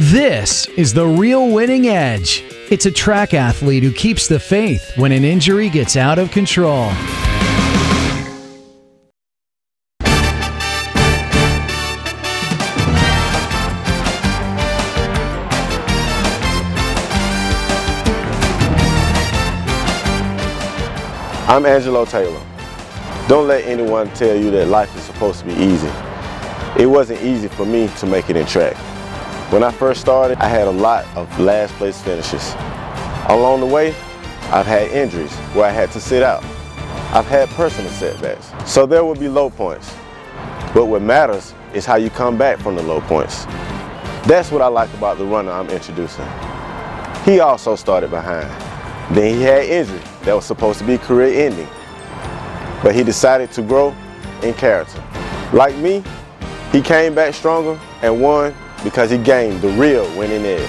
This is the real winning edge. It's a track athlete who keeps the faith when an injury gets out of control. I'm Angelo Taylor. Don't let anyone tell you that life is supposed to be easy. It wasn't easy for me to make it in track. When I first started, I had a lot of last place finishes. Along the way, I've had injuries where I had to sit out. I've had personal setbacks. So there will be low points. But what matters is how you come back from the low points. That's what I like about the runner I'm introducing. He also started behind. Then he had injury that was supposed to be career-ending. But he decided to grow in character. Like me, he came back stronger and won because he gained the real winning edge.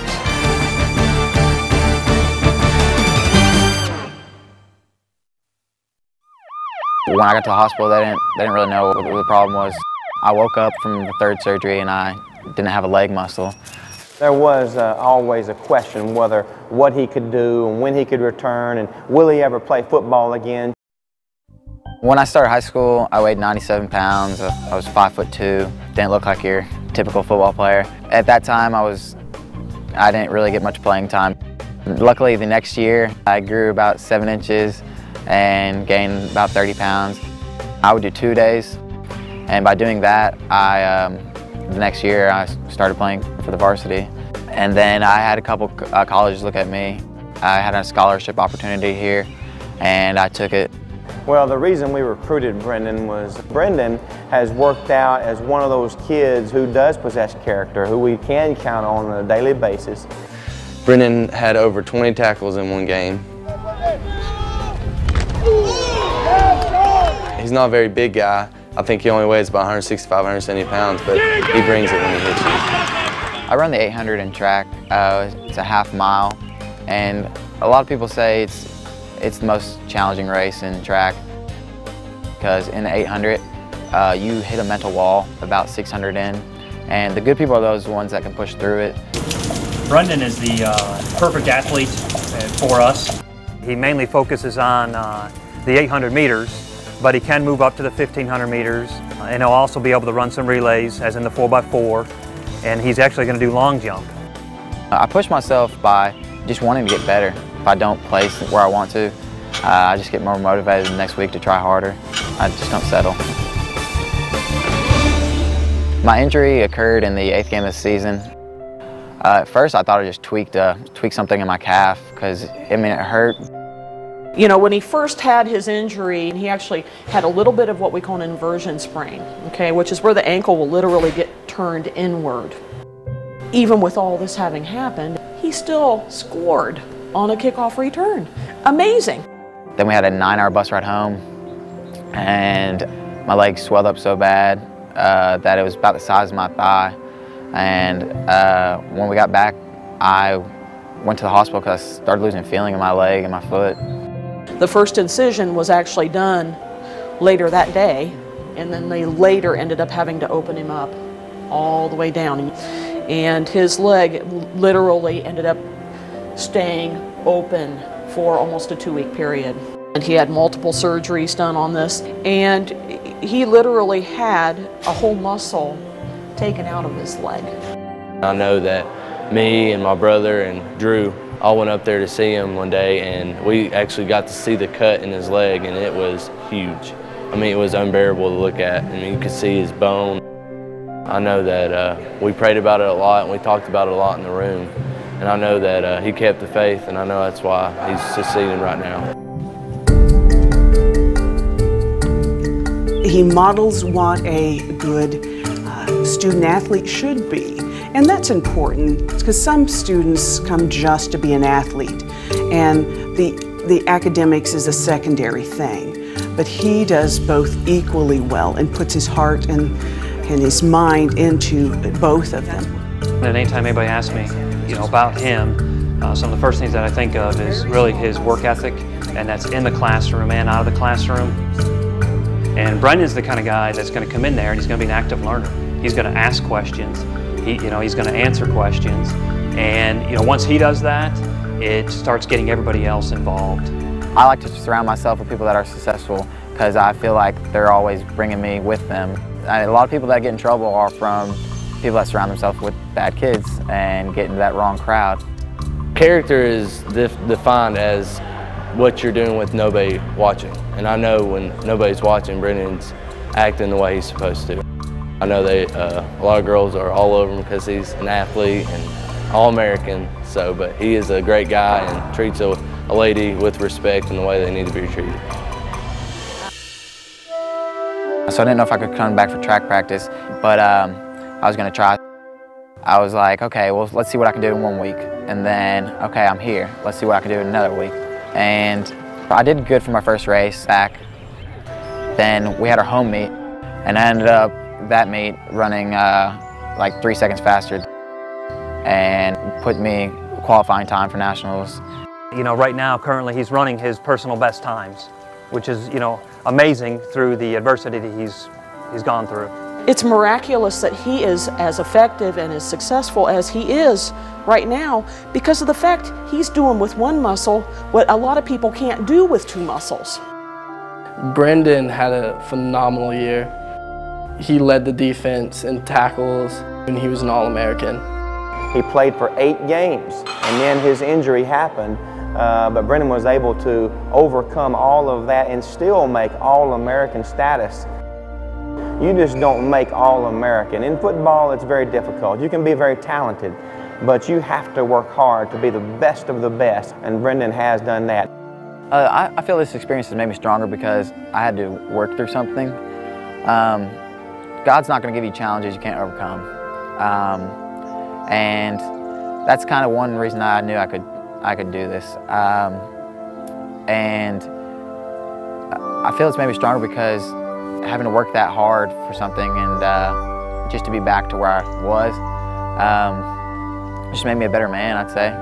When I got to the hospital, they didn't really know what the problem was. I woke up from the third surgery and I didn't have a leg muscle. There was always a question whether what he could do and when he could return and will he ever play football again. When I started high school, I weighed 97 pounds. I was 5'2", didn't look like your typical football player. At that time, I didn't really get much playing time. Luckily, the next year, I grew about 7 inches and gained about 30 pounds. I would do 2 days, and by doing that, the next year, I started playing for the varsity. And then I had a couple colleges look at me. I had a scholarship opportunity here, and I took it. Well, the reason we recruited Brendan was Brendan has worked out as one of those kids who does possess character, who we can count on a daily basis. Brendan had over 20 tackles in one game. He's not a very big guy. I think he only weighs about 165, 170 pounds, but he brings it when he hits you. I run the 800 in track. It's a half mile, and a lot of people say it's the most challenging race in track because in the 800, you hit a mental wall about 600 in, and the good people are those ones that can push through it. Brendan is the perfect athlete for us. He mainly focuses on the 800 meters, but he can move up to the 1500 meters, and he'll also be able to run some relays, as in the 4x4, and he's actually going to do long jump. I push myself by just wanting to get better. If I don't place where I want to, I just get more motivated the next week to try harder. I just don't settle. My injury occurred in the 8th game of the season. At first, I thought I just tweaked something in my calf because, I mean, it hurt. You know, when he first had his injury, he actually had a little bit of what we call an inversion sprain, okay, which is where the ankle will literally get turned inward. Even with all this having happened, he still scored on a kickoff return. Amazing. Then we had a 9-hour bus ride home, and my leg swelled up so bad that it was about the size of my thigh. And when we got back, I went to the hospital because I started losing feeling in my leg and my foot. The first incision was actually done later that day, and then they later ended up having to open him up all the way down. And his leg literally ended up staying open for almost a 2-week period. And he had multiple surgeries done on this, and he literally had a whole muscle taken out of his leg. I know that me and my brother and Drew all went up there to see him one day, and we actually got to see the cut in his leg, and it was huge. I mean, it was unbearable to look at. I mean, you could see his bone. I know that we prayed about it a lot, and we talked about it a lot in the room. And I know that he kept the faith, and I know that's why he's succeeding right now. He models what a good student athlete should be. And that's important because some students come just to be an athlete, and the academics is a secondary thing. But he does both equally well and puts his heart and his mind into both of them. And anytime anybody asks me, about him, some of the first things that I think of is really his work ethic, and that's in the classroom and out of the classroom. And Brendan's the kind of guy that's going to come in there and he's going to be an active learner. He's going to ask questions. He's going to answer questions, and once he does that, it starts getting everybody else involved. I like to surround myself with people that are successful because I feel like they're always bringing me with them. A lot of people that get in trouble are from people that surround themselves with bad kids and get into that wrong crowd. Character is defined as what you're doing with nobody watching. And I know when nobody's watching, Brendan's acting the way he's supposed to. I know a lot of girls are all over him because he's an athlete and All-American, but he is a great guy and treats a lady with respect and the way they need to be treated. So I didn't know if I could come back for track practice, but I was going to try. I was like, okay, well, let's see what I can do in 1 week. And then, okay, I'm here. Let's see what I can do in another week. And I did good for my first race back. Then we had our home meet, and I ended up that meet running like 3 seconds faster and put me qualifying time for nationals. Right now, currently, he's running his personal best times, which is, amazing through the adversity that he's gone through. It's miraculous that he is as effective and as successful as he is right now because of the fact he's doing with one muscle what a lot of people can't do with two muscles. Brendan had a phenomenal year. He led the defense in tackles, and he was an All-American. He played for 8 games, and then his injury happened, but Brendan was able to overcome all of that and still make All-American status. You just don't make All-American. In football, it's very difficult. You can be very talented, but you have to work hard to be the best of the best, and Brendan has done that. I feel this experience has made me stronger because I had to work through something. God's not going to give you challenges you can't overcome. And that's kind of one reason I knew I could do this. And I feel it's made me stronger because having to work that hard for something and just to be back to where I was just made me a better man, I'd say.